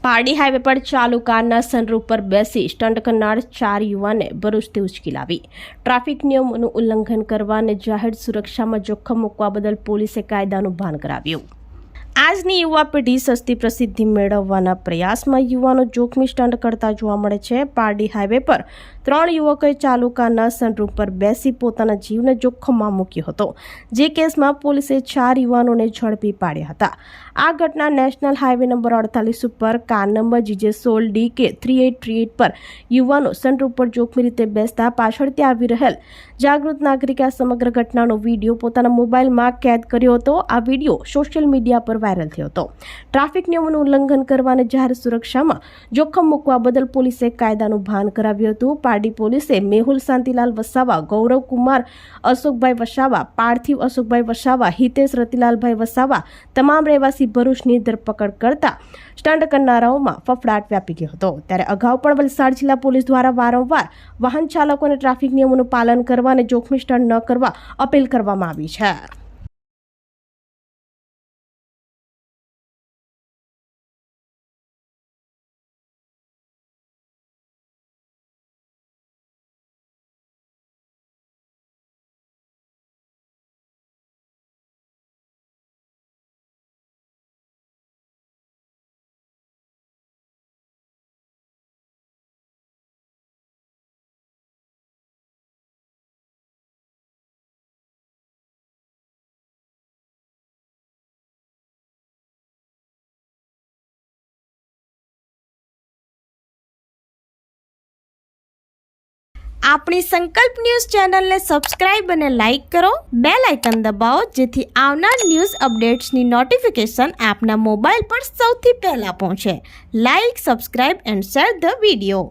Pardi highway પર ચાલુ કારના સનરૂફ પર બેસી સ્ટન્ટ કરનાર 4 યુવાનને ભરૂચથી ઉચકી લાવી ટ્રાફિક નિયમોનું ઉલ્લંઘન કરવા અને જાહેર સુરક્ષામાં જોખમ મૂકવા બદલ પોલીસે કાયદાનું ભાન કરાવ્યું। આજની યુવા પેઢી સસ્તી પ્રસિદ્ધિ મેળવવાના પ્રયાસમાં યુવાનો જોખમી સ્ટન્ટ કરતા જોવા મળે છે। પારડી હાઈવે પર 3 યુવકોએ ચાલુ કારના સનરૂફ પર બેસી પોતાના જીવને જોખમમાં મૂક્યો હતો, જે કેસમાં પોલીસે 4 યુવાનોને ઝડપી પાડ્યા હતા। આ ઘટના નેશનલ હાઈવે નંબર 48 ઉપર કાર નંબર GJ16DK 3838 પર યુવાનો સનરૂફ પર જોખમી રીતે બેસતા પાછળથી આવી રહેલ જાગૃત નાગરિકે આ સમગ્ર ઘટનાનો વિડીયો પોતાના મોબાઈલમાં કેદ કર્યો હતો। આ વિડીયો સોશિયલ મીડિયા પર વાયરલ થયો હતો। ટ્રાફિક નિયમોનું ઉલ્લંઘન કરવા અને જાહેર સુરક્ષામાં જોખમ મૂકવા બદલ પોલીસે કાયદાનું ભાન કરાવ્યું હતું। પારડી પોલીસે મેહુલ શાંતિલાલ વસાવા, ગૌરવ કુમાર અશોકભાઈ વસાવા, પાર્થિવ અશોકભાઈ વસાવા, હિતેશ રતિલાલભાઈ વસાવા તમામ રહેવાસી ભરૂચની ધરપકડ કરતા સ્ટન્ટ કરનારાઓમાં ફફડાટ વ્યાપી ગયો હતો। ત્યારે અગાઉ પણ વલસાડ જિલ્લા પોલીસ દ્વારા વારંવાર વાહન ચાલકોને ટ્રાફિક નિયમોનું પાલન કરવા અને જોખમી સ્ટન્ટ ન કરવા અપીલ કરવામાં આવી છે। આપણી સંકલ્પ ન્યૂઝ ચેનલને સબસ્ક્રાઇબ અને લાઇક કરો, બેલ આઇકન દબાવો જેથી આવનાર ન્યૂઝ અપડેટ્સની નોટિફિકેશન આપના મોબાઈલ પર સૌથી પહેલા પહોંચે। Like, subscribe and share the video.